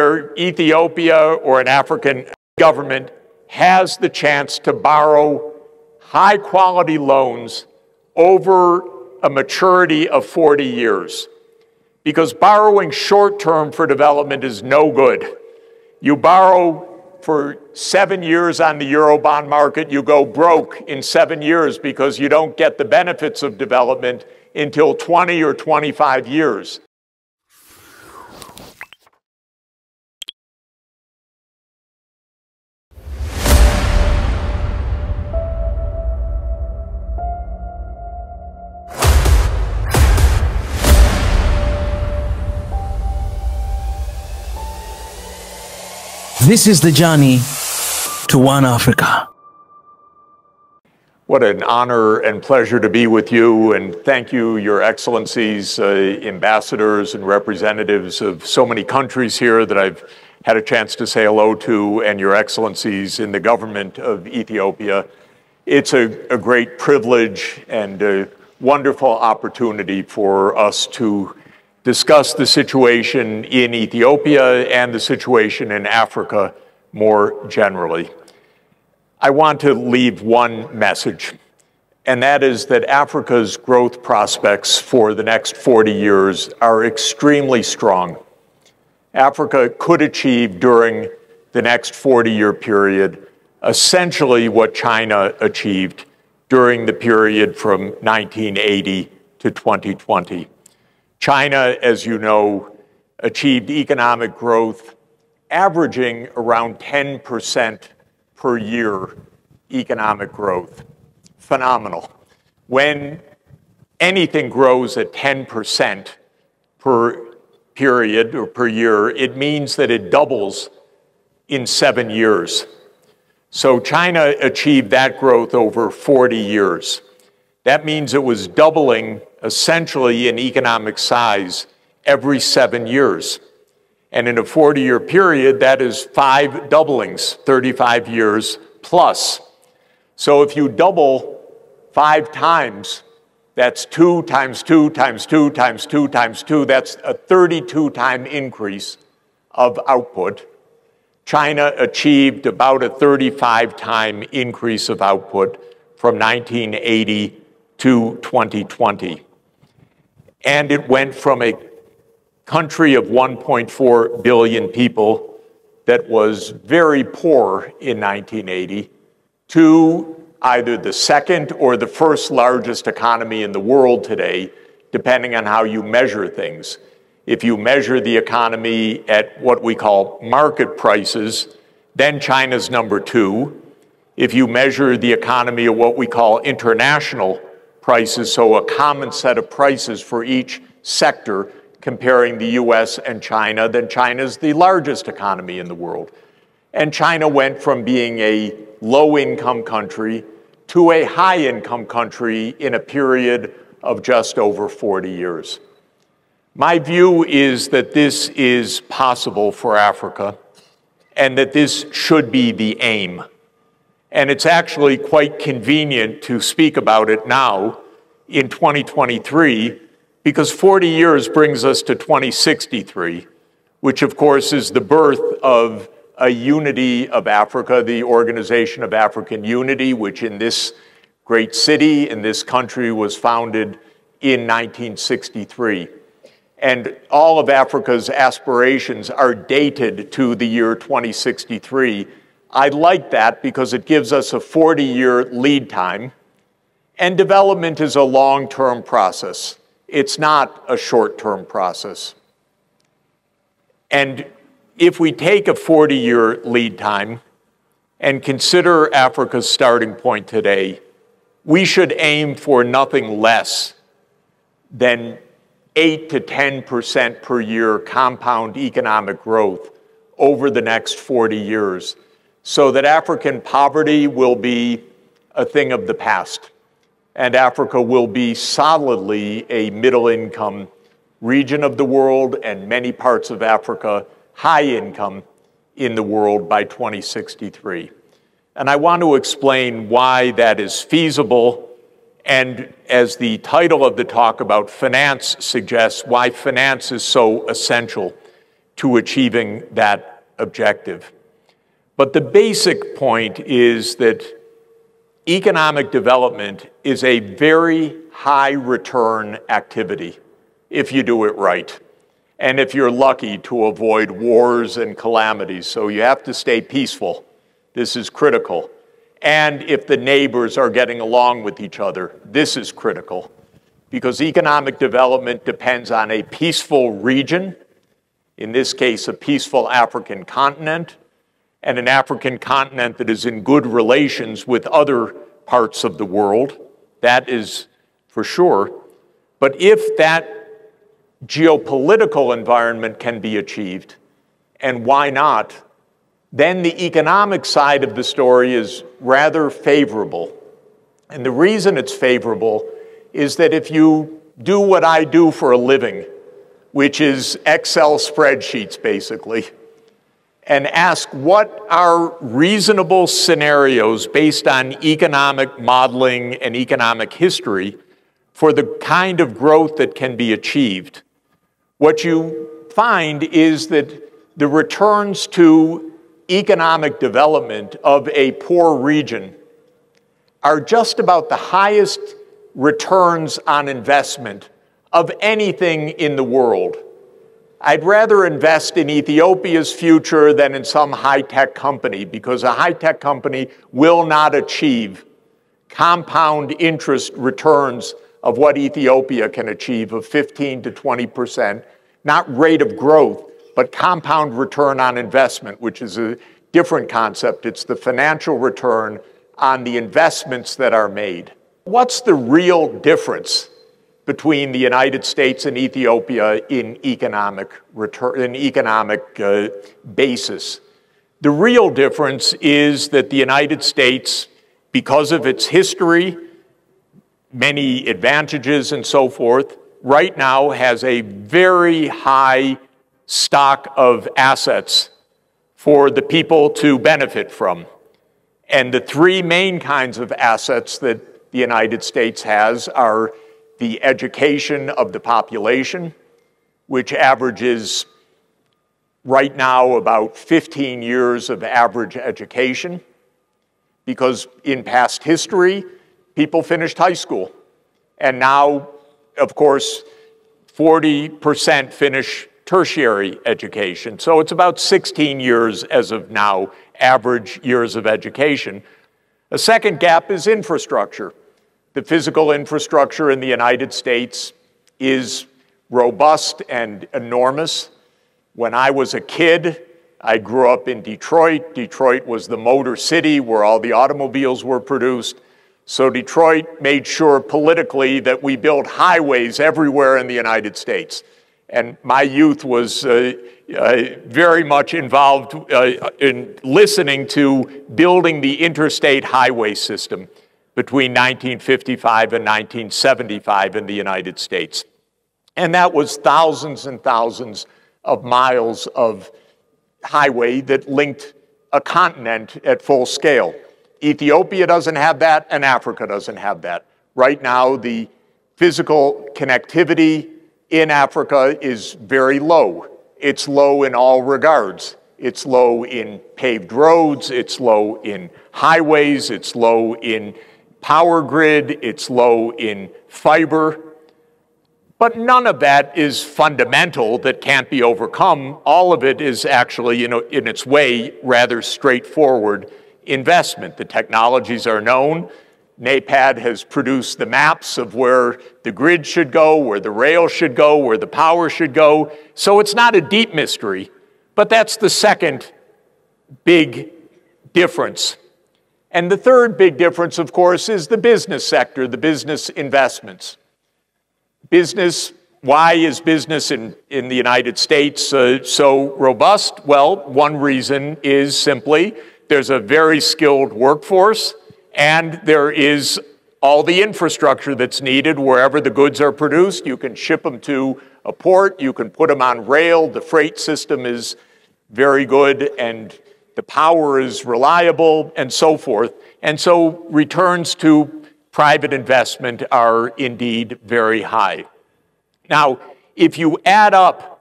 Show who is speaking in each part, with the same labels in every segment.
Speaker 1: where Ethiopia or an African government has the chance to borrow high-quality loans over a maturity of 40 years. Because borrowing short-term for development is no good. You borrow for 7 years on the Eurobond market, you go broke in 7 years because you don't get the benefits of development until 20 or 25 years.
Speaker 2: This is the journey to One Africa.
Speaker 1: What an honor and pleasure to be with you, and thank you, Your Excellencies, ambassadors and representatives of so many countries here that I've had a chance to say hello to, and Your Excellencies in the government of Ethiopia. It's a great privilege and a wonderful opportunity for us to discuss the situation in Ethiopia and the situation in Africa more generally. I want to leave one message, and that is that Africa's growth prospects for the next 40 years are extremely strong. Africa could achieve during the next 40-year period essentially what China achieved during the period from 1980 to 2020. China, as you know, achieved economic growth averaging around 10% per year economic growth. Phenomenal. When anything grows at 10% per period or per year, it means that it doubles in 7 years. So China achieved that growth over 40 years. That means it was doubling essentially in economic size every 7 years. And in a 40-year period, that is 5 doublings, 35 years plus. So if you double 5 times, that's 2 times 2 times 2 times 2 times 2. That's a 32-time increase of output. China achieved about a 35-time increase of output from 1980 to 2020. And it went from a country of 1.4 billion people that was very poor in 1980 to either the second or the first largest economy in the world today, depending on how you measure things. If you measure the economy at what we call market prices, then China's number 2. If you measure the economy at what we call international prices, so a common set of prices for each sector, comparing the US and China, then China's the largest economy in the world. And China went from being a low-income country to a high-income country in a period of just over 40 years. My view is that this is possible for Africa, and that this should be the aim. And it's actually quite convenient to speak about it now in 2023, because 40 years brings us to 2063, which of course is the birth of a unity of Africa, the Organization of African Unity, which in this great city, in this country, was founded in 1963. And all of Africa's aspirations are dated to the year 2063. I like that because it gives us a 40-year lead time, and development is a long-term process. It's not a short-term process. And if we take a 40-year lead time and consider Africa's starting point today, we should aim for nothing less than 8 to 10% per year compound economic growth over the next 40 years, so that African poverty will be a thing of the past, and Africa will be solidly a middle-income region of the world, and many parts of Africa high income in the world by 2063. And I want to explain why that is feasible, and as the title of the talk about finance suggests, why finance is so essential. to achieving that objective. But the basic point is that economic development is a very high return activity if you do it right. And if you're lucky to avoid wars and calamities, so you have to stay peaceful. This is critical. And if the neighbors are getting along with each other, this is critical. Because economic development depends on a peaceful region, in this case, a peaceful African continent, and an African continent that is in good relations with other parts of the world. That is for sure. But if that geopolitical environment can be achieved, and why not, then the economic side of the story is rather favorable. And the reason it's favorable is that if you do what I do for a living, which is Excel spreadsheets basically, and ask what are reasonable scenarios based on economic modeling and economic history for the kind of growth that can be achieved, what you find is that the returns to economic development of a poor region are just about the highest returns on investment of anything in the world. I'd rather invest in Ethiopia's future than in some high-tech company, because a high-tech company will not achieve compound interest returns of what Ethiopia can achieve of 15 to 20%, not rate of growth, but compound return on investment, which is a different concept. It's the financial return on the investments that are made. What's the real difference between the United States and Ethiopia in economic basis? The real difference is that the United States, because of its history, many advantages and so forth, right now has a very high stock of assets for the people to benefit from. And the three main kinds of assets that the United States has are the education of the population, which averages right now about 15 years of average education, because in past history, people finished high school. And now, of course, 40% finish tertiary education. So it's about 16 years as of now, average years of education. A second gap is infrastructure. The physical infrastructure in the United States is robust and enormous. When I was a kid, I grew up in Detroit. Detroit was the motor city where all the automobiles were produced. So Detroit made sure politically that we built highways everywhere in the United States. And my youth was very much involved in listening to building the interstate highway system between 1955 and 1975 in the United States. And that was thousands and thousands of miles of highway that linked a continent at full scale. Ethiopia doesn't have that, and Africa doesn't have that. Right now, the physical connectivity in Africa is very low. It's low in all regards. It's low in paved roads, it's low in highways, it's low in power grid, it's low in fiber. But none of that is fundamental that can't be overcome. All of it is actually, in its way, rather straightforward investment. The technologies are known. NAPAD has produced the maps of where the grid should go, where the rail should go, where the power should go. So it's not a deep mystery, but that's the second big difference. And the third big difference, of course, is the business sector, the business investments. Business, why is business in the United States so robust? Well, one reason is simply there's a very skilled workforce, and there is all the infrastructure that's needed wherever the goods are produced. You can ship them to a port, you can put them on rail, the freight system is very good, and the power is reliable, and so forth. And so returns to private investment are indeed very high. Now, if you add up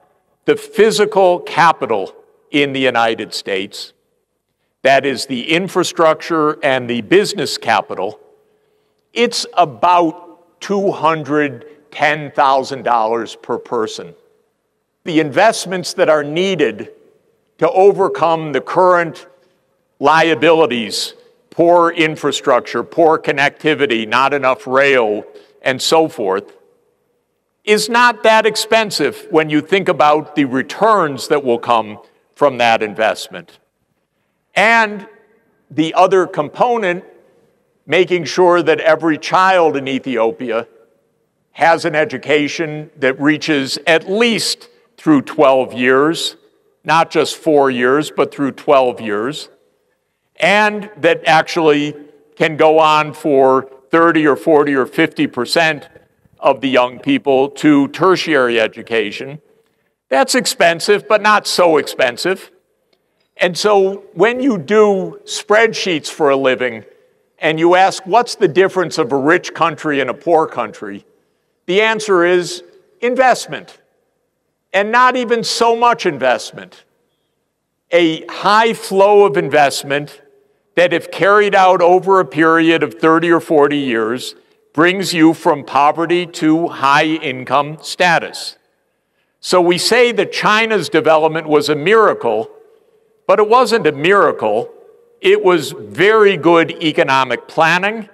Speaker 1: the physical capital in the United States, that is the infrastructure and the business capital, it's about $210,000 per person. The investments that are needed to overcome the current liabilities, poor infrastructure, poor connectivity, not enough rail, and so forth, is not that expensive when you think about the returns that will come from that investment. And the other component, making sure that every child in Ethiopia has an education that reaches at least through 12 years, not just 4 years, but through 12 years, and that actually can go on for 30 or 40 or 50% of the young people to tertiary education. That's expensive, but not so expensive. And so when you do spreadsheets for a living and you ask what's the difference of a rich country and a poor country, the answer is investment. And not even so much investment. A high flow of investment that, if carried out over a period of 30 or 40 years, brings you from poverty to high income status. So we say that China's development was a miracle, but it wasn't a miracle. It was very good economic planning,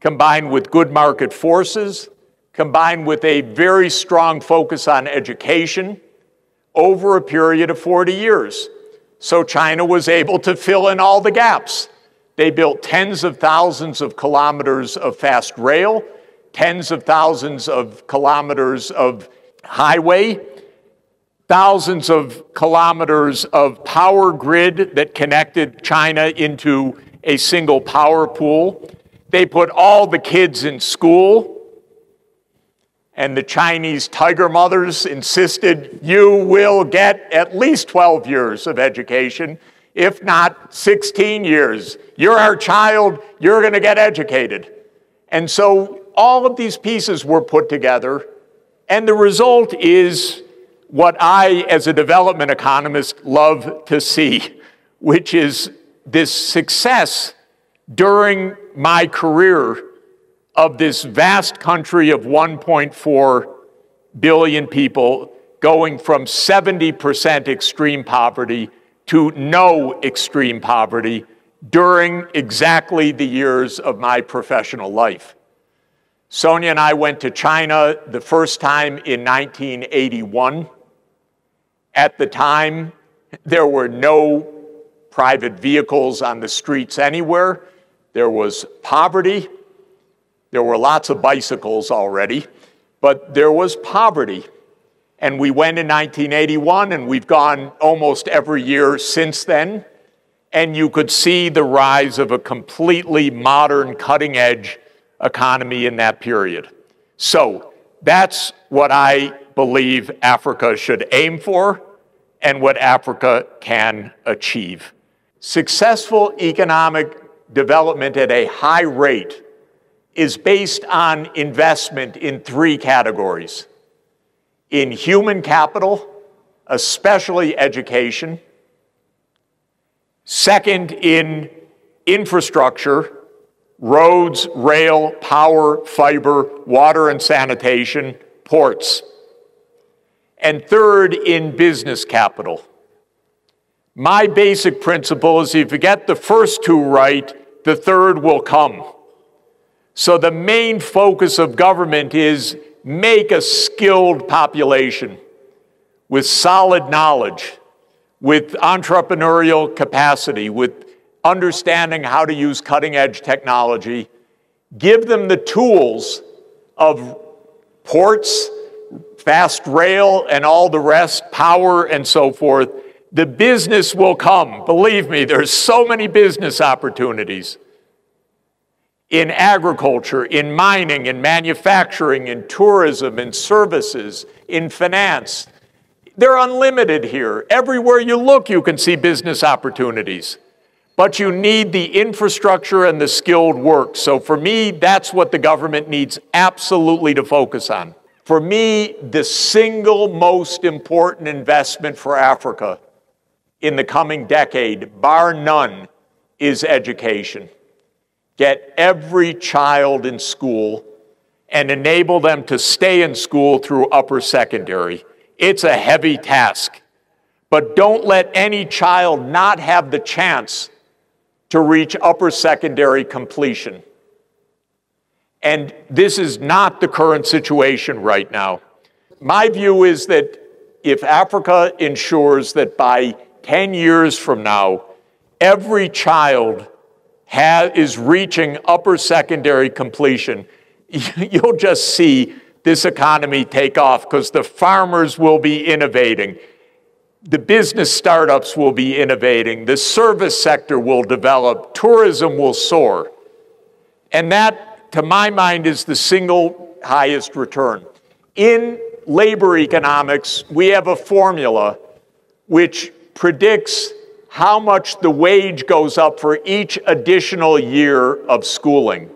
Speaker 1: combined with good market forces, combined with a very strong focus on education over a period of 40 years. So China was able to fill in all the gaps. They built tens of thousands of kilometers of fast rail, tens of thousands of kilometers of highway, thousands of kilometers of power grid that connected China into a single power pool. They put all the kids in school. And the Chinese tiger mothers insisted you will get at least 12 years of education, if not 16 years. You're our child, you're going to get educated. And so all of these pieces were put together, and the result is what I, as a development economist, love to see, which is this success during my career of this vast country of 1.4 billion people going from 70% extreme poverty to no extreme poverty during exactly the years of my professional life. Sonia and I went to China the first time in 1981. At the time, there were no private vehicles on the streets anywhere. There was poverty. There were lots of bicycles already, but there was poverty. And we went in 1981, and we've gone almost every year since then. And you could see the rise of a completely modern, cutting-edge economy in that period. So that's what I believe Africa should aim for and what Africa can achieve. Successful economic development at a high rate is based on investment in 3 categories: in human capital, especially education; second, in infrastructure, roads, rail, power, fiber, water and sanitation, ports; and third, in business capital. My basic principle is if you get the first 2 right, the third will come. So the main focus of government is make a skilled population with solid knowledge, with entrepreneurial capacity, with understanding how to use cutting-edge technology. Give them the tools of ports, fast rail, and all the rest, power and so forth. The business will come. Believe me, there's so many business opportunities. In agriculture, in mining, in manufacturing, in tourism, in services, in finance. They're unlimited here. Everywhere you look, you can see business opportunities. But you need the infrastructure and the skilled work. So for me, that's what the government needs absolutely to focus on. For me, the single most important investment for Africa in the coming decade, bar none, is education. Get every child in school and enable them to stay in school through upper secondary. It's a heavy task, but don't let any child not have the chance to reach upper secondary completion. And this is not the current situation right now. My view is that if Africa ensures that by 10 years from now, every child is reaching upper secondary completion, you'll just see this economy take off because the farmers will be innovating. The business startups will be innovating. The service sector will develop. Tourism will soar. And that, to my mind, is the single highest return. In labor economics, we have a formula which predicts how much the wage goes up for each additional year of schooling.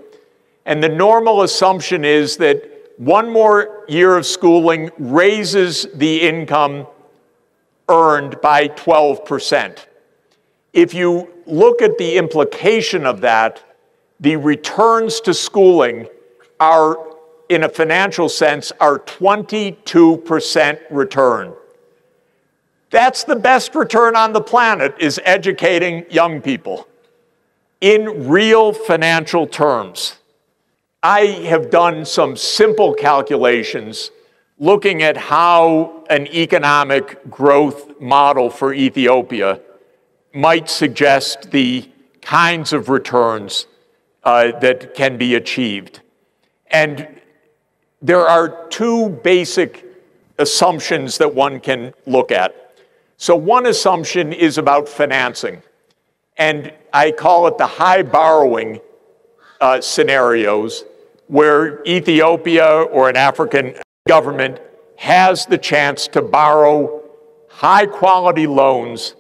Speaker 1: And the normal assumption is that one more year of schooling raises the income earned by 12%. If you look at the implication of that, the returns to schooling are, in a financial sense, are 22% return. That's the best return on the planet, is educating young people in real financial terms. I have done some simple calculations looking at how an economic growth model for Ethiopia might suggest the kinds of returns that can be achieved. And there are two basic assumptions that one can look at. So one assumption is about financing, and I call it the high borrowing scenarios, where Ethiopia or an African government has the chance to borrow high-quality loans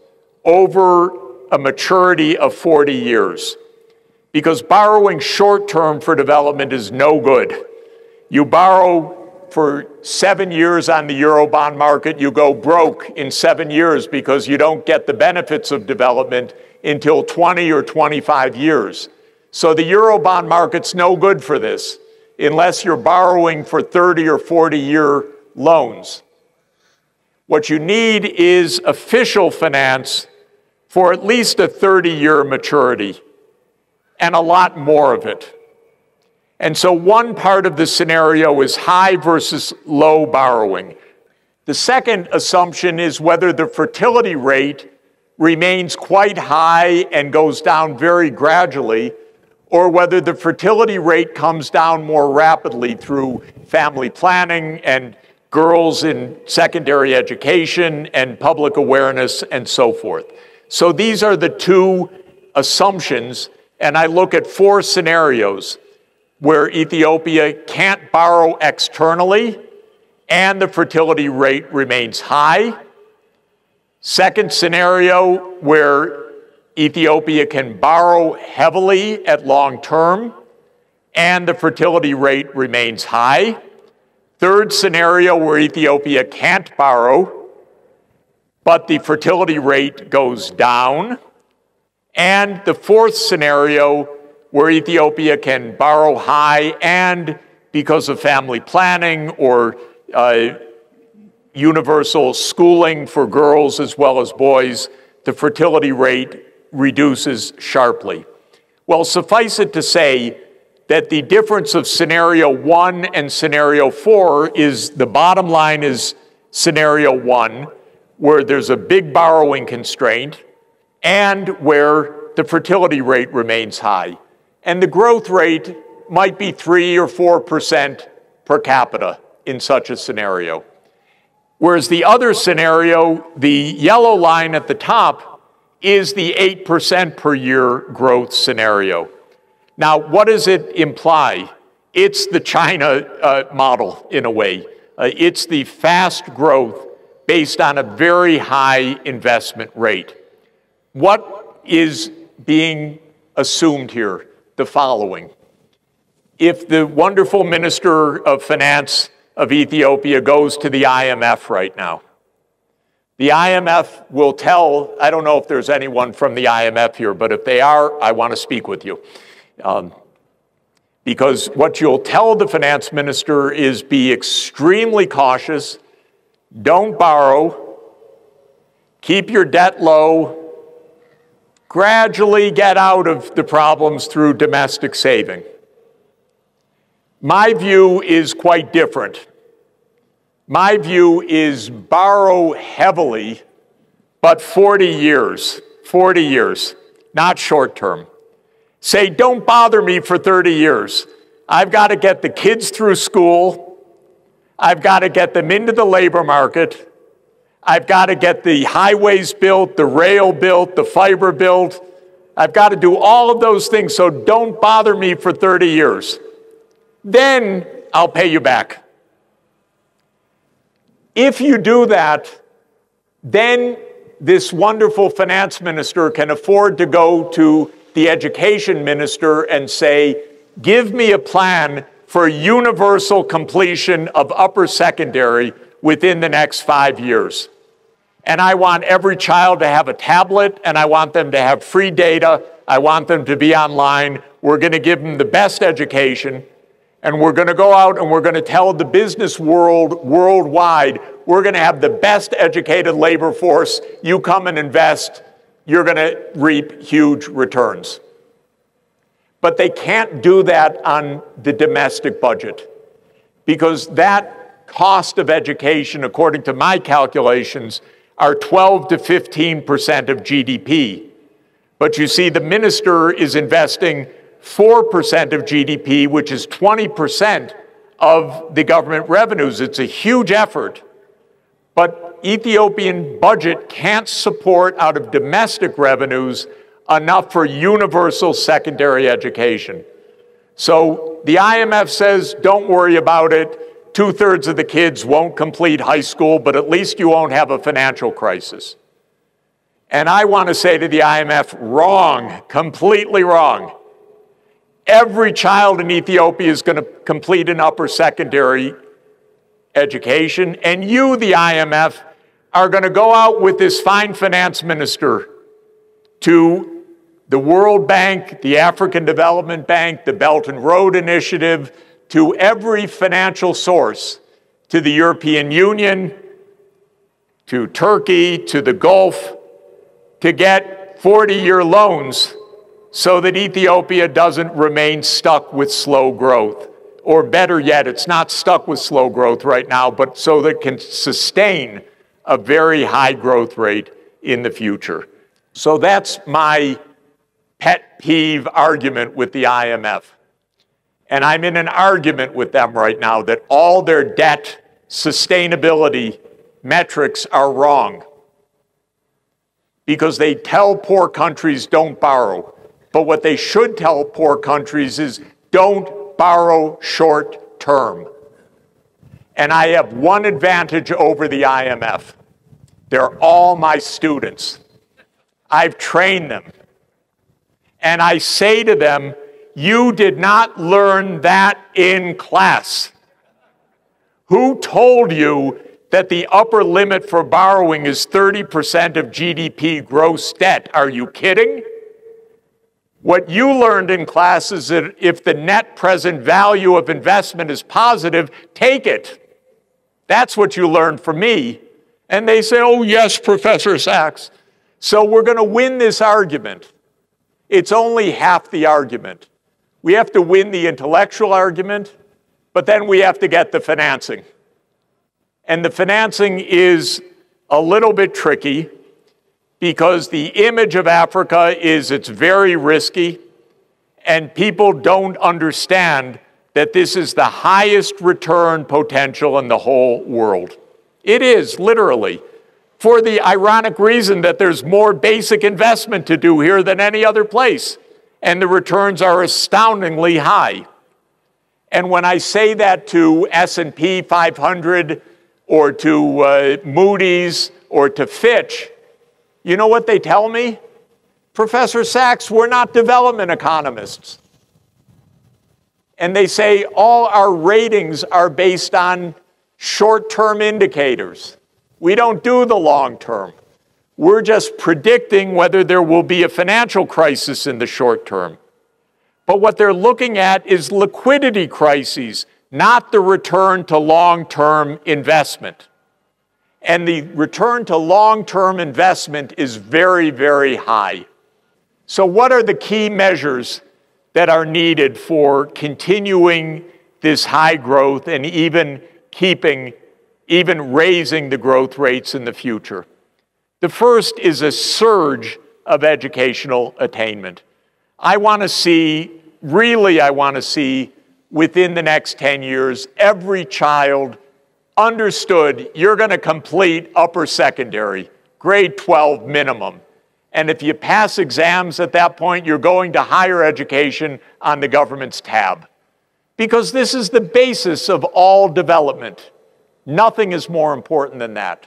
Speaker 1: over a maturity of 40 years. Because borrowing short-term for development is no good. You borrow for 7 years on the Eurobond market, you go broke in 7 years because you don't get the benefits of development until 20 or 25 years. So the Eurobond market's no good for this unless you're borrowing for 30 or 40-year loans. What you need is official finance for at least a 30-year maturity, and a lot more of it. And so one part of the scenario is high versus low borrowing. The second assumption is whether the fertility rate remains quite high and goes down very gradually, or whether the fertility rate comes down more rapidly through family planning and girls in secondary education and public awareness and so forth. So these are the two assumptions, and I look at 4 scenarios where Ethiopia can't borrow externally and the fertility rate remains high. Second scenario, where Ethiopia can borrow heavily at long term and the fertility rate remains high. Third scenario, where Ethiopia can't borrow, but the fertility rate goes down. And the fourth scenario, where Ethiopia can borrow high and, because of family planning or universal schooling for girls as well as boys, the fertility rate reduces sharply. Well, suffice it to say that the difference of scenario 1 and scenario 4 is, the bottom line is scenario 1, where there's a big borrowing constraint and where the fertility rate remains high. And the growth rate might be 3 or 4% per capita in such a scenario. Whereas the other scenario, the yellow line at the top, is the 8% per year growth scenario. Now, what does it imply? It's the China model, in a way. It's the fast growth based on a very high investment rate. What is being assumed here? The following. If the wonderful Minister of Finance of Ethiopia goes to the IMF right now. The IMF will tell, I don't know if there's anyone from the IMF here, but if they are, I want to speak with you. Because what you'll tell the finance minister is be extremely cautious, don't borrow, keep your debt low, gradually get out of the problems through domestic saving. My view is quite different. My view is borrow heavily, but 40 years, not short term. Say, don't bother me for 30 years. I've got to get the kids through school. I've got to get them into the labor market. I've got to get the highways built, the rail built, the fiber built. I've got to do all of those things, so don't bother me for 30 years. Then I'll pay you back. If you do that, then this wonderful finance minister can afford to go to the education minister and say, give me a plan for universal completion of upper secondary within the next 5 years. And I want every child to have a tablet, and I want them to have free data. I want them to be online. We're going to give them the best education. And we're going to go out and we're going to tell the business world worldwide, we're going to have the best educated labor force. You come and invest, you're going to reap huge returns. But they can't do that on the domestic budget, because that cost of education, according to my calculations, are 12 to 15% of GDP. But you see, the minister is investing 4% of GDP, which is 20% of the government revenues. It's a huge effort. But Ethiopian budget can't support out of domestic revenues enough for universal secondary education. So the IMF says, don't worry about it. 2/3 of the kids won't complete high school, but at least you won't have a financial crisis. And I want to say to the IMF, wrong, completely wrong. Every child in Ethiopia is going to complete an upper secondary education, and you, the IMF, are going to go out with this fine finance minister to the World Bank, the African Development Bank, the Belt and Road Initiative, to every financial source, to the European Union, to Turkey, to the Gulf, to get 40-year loans so that Ethiopia doesn't remain stuck with slow growth. Or better yet, it's not stuck with slow growth right now, but so that it can sustain a very high growth rate in the future. So that's my pet peeve argument with the IMF. And I'm in an argument with them right now that all their debt sustainability metrics are wrong, because they tell poor countries don't borrow. But what they should tell poor countries is don't borrow short term. And I have one advantage over the IMF. They're all my students. I've trained them. And I say to them, you did not learn that in class. Who told you that the upper limit for borrowing is 30% of GDP gross debt? Are you kidding? What you learned in class is that if the net present value of investment is positive, take it. That's what you learned from me. And they say, oh yes, Professor Sachs. So we're going to win this argument. It's only half the argument. We have to win the intellectual argument, but then we have to get the financing. And the financing is a little bit tricky, because the image of Africa is it's very risky, and people don't understand that this is the highest return potential in the whole world. It is, literally, for the ironic reason that there's more basic investment to do here than any other place, and the returns are astoundingly high. And when I say that to S&P 500 or to Moody's or to Fitch, you know what they tell me? Professor Sachs, we're not development economists. And they say all our ratings are based on short-term indicators. We don't do the long-term. We're just predicting whether there will be a financial crisis in the short term. But what they're looking at is liquidity crises, not the return to long-term investment. And the return to long-term investment is very, very high. So what are the key measures that are needed for continuing this high growth and even raising the growth rates in the future? The first is a surge of educational attainment. I want to see within the next 10 years, every child understood you're going to complete upper secondary, grade 12 minimum. And if you pass exams at that point, you're going to higher education on the government's tab. Because this is the basis of all development. Nothing is more important than that.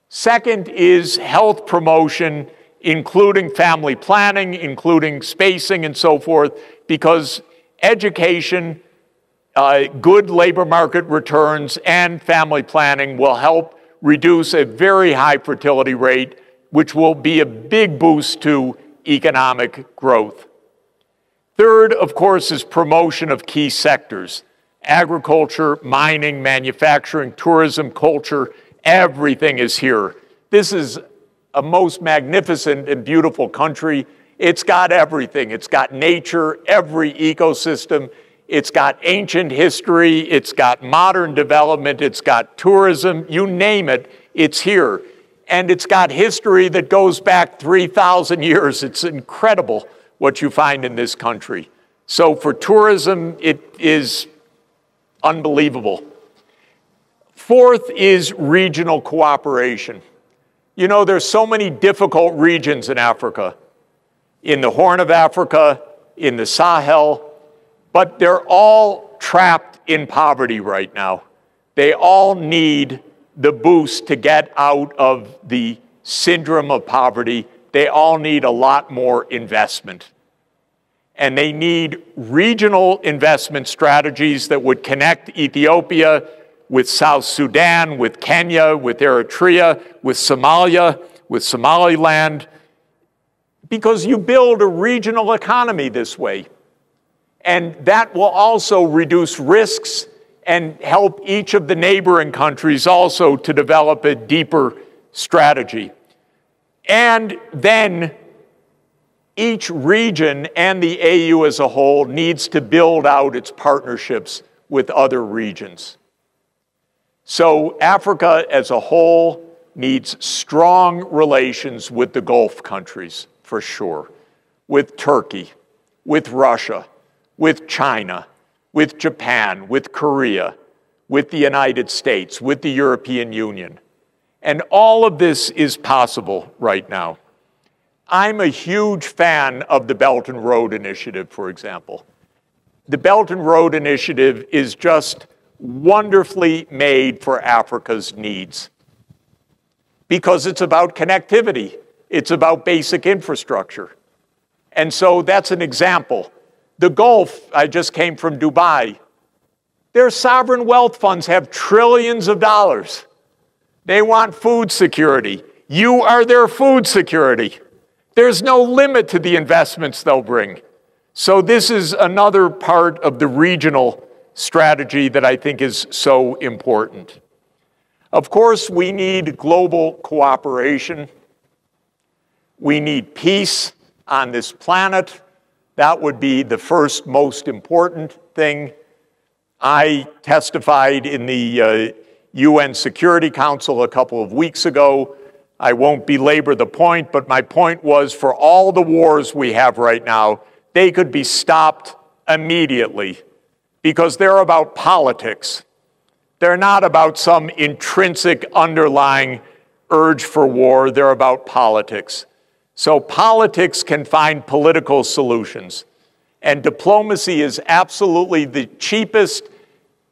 Speaker 1: Second is health promotion, including family planning, including spacing and so forth, because education, good labor market returns, and family planning will help reduce a very high fertility rate, which will be a big boost to economic growth. Third, of course, is promotion of key sectors. Agriculture, mining, manufacturing, tourism, culture, everything is here. This is a most magnificent and beautiful country. It's got everything. It's got nature, every ecosystem. It's got ancient history. It's got modern development. It's got tourism. You name it, it's here. And it's got history that goes back 3,000 years. It's incredible what you find in this country. So for tourism, it is unbelievable. Fourth is regional cooperation. You know, there's so many difficult regions in Africa, in the Horn of Africa, in the Sahel, but they're all trapped in poverty right now. They all need the boost to get out of the syndrome of poverty. They all need a lot more investment. And they need regional investment strategies that would connect Ethiopia with South Sudan, with Kenya, with Eritrea, with Somalia, with Somaliland, because you build a regional economy this way. And that will also reduce risks and help each of the neighboring countries also to develop a deeper strategy. And then each region and the AU as a whole needs to build out its partnerships with other regions. So Africa as a whole needs strong relations with the Gulf countries, for sure, with Turkey, with Russia, with China, with Japan, with Korea, with the United States, with the European Union. And all of this is possible right now. I'm a huge fan of the Belt and Road Initiative, for example. The Belt and Road Initiative is just wonderfully made for Africa's needs because it's about connectivity. It's about basic infrastructure. And so that's an example. The Gulf, I just came from Dubai. Their sovereign wealth funds have trillions of dollars. They want food security. You are their food security. There's no limit to the investments they'll bring. So this is another part of the regional strategy that I think is so important. Of course, we need global cooperation. We need peace on this planet. That would be the first most important thing. I testified in the UN Security Council a couple of weeks ago. I won't belabor the point, but my point was for all the wars we have right now, they could be stopped immediately because they're about politics. They're not about some intrinsic underlying urge for war. They're about politics. So politics can find political solutions. And diplomacy is absolutely the cheapest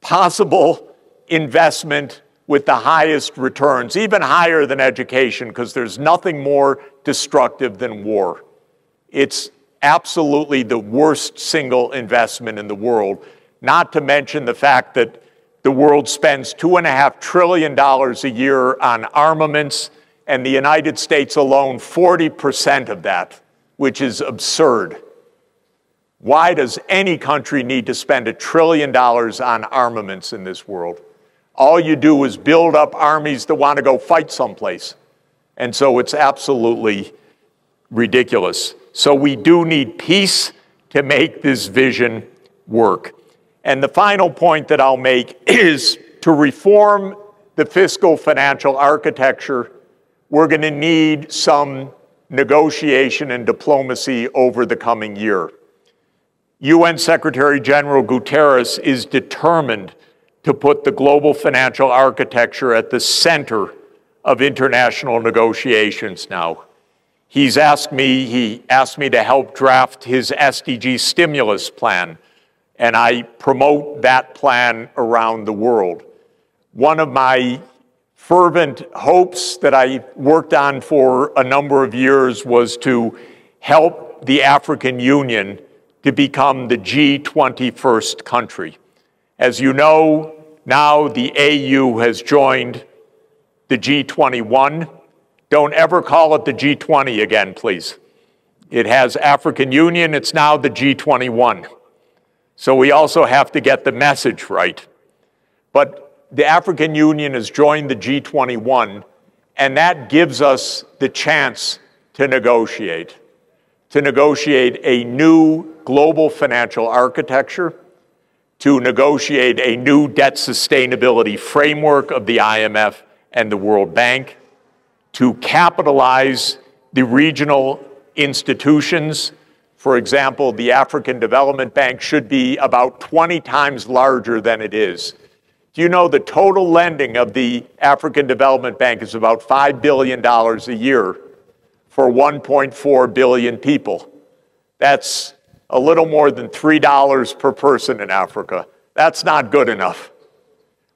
Speaker 1: possible investment with the highest returns, even higher than education, because there's nothing more destructive than war. It's absolutely the worst single investment in the world, not to mention the fact that The world spends $2.5 trillion a year on armaments, and the United States alone, 40% of that, which is absurd. Why does any country need to spend $1 trillion on armaments in this world? All you do is build up armies that want to go fight someplace. And so it's absolutely ridiculous. So we do need peace to make this vision work. And the final point that I'll make is to reform the fiscal financial architecture, we're going to need some negotiation and diplomacy over the coming year. UN Secretary General Guterres is determined to put the global financial architecture at the center of international negotiations now. He asked me to help draft his SDG stimulus plan, and I promote that plan around the world. One of my fervent hopes that I worked on for a number of years was to help the African Union to become the G20 first country. As you know, now the AU has joined the G21. Don't ever call it the G20 again, please. It has African Union, it's now the G21. So we also have to get the message right. But the African Union has joined the G21, and that gives us the chance to negotiate a new global financial architecture, to negotiate a new debt sustainability framework of the IMF and the World Bank, to capitalize the regional institutions. For example, the African Development Bank should be about 20 times larger than it is. Do you know the total lending of the African Development Bank is about $5 billion a year for 1.4 billion people? That's a little more than $3 per person in Africa. That's not good enough.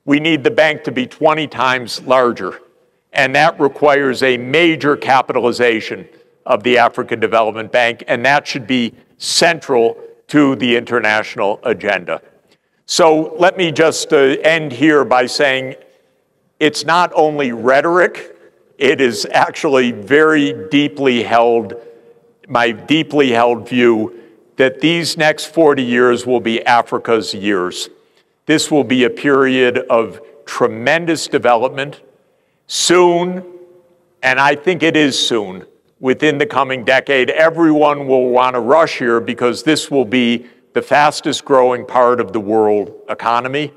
Speaker 1: We need the bank to be 20 times larger, and that requires a major capitalization of the African Development Bank, and that should be central to the international agenda. So let me just end here by saying it's not only rhetoric, it is actually very deeply held, my deeply held view that these next 40 years will be Africa's years. This will be a period of tremendous development. Soon, and I think it is soon, within the coming decade, everyone will want to rush here because this will be the fastest growing part of the world economy.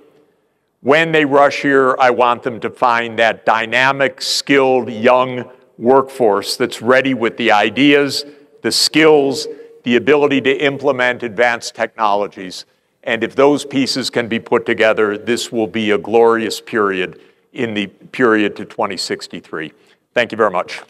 Speaker 1: When they rush here, I want them to find that dynamic, skilled, young workforce that's ready with the ideas, the skills, the ability to implement advanced technologies. And if those pieces can be put together, this will be a glorious period in the period to 2063. Thank you very much.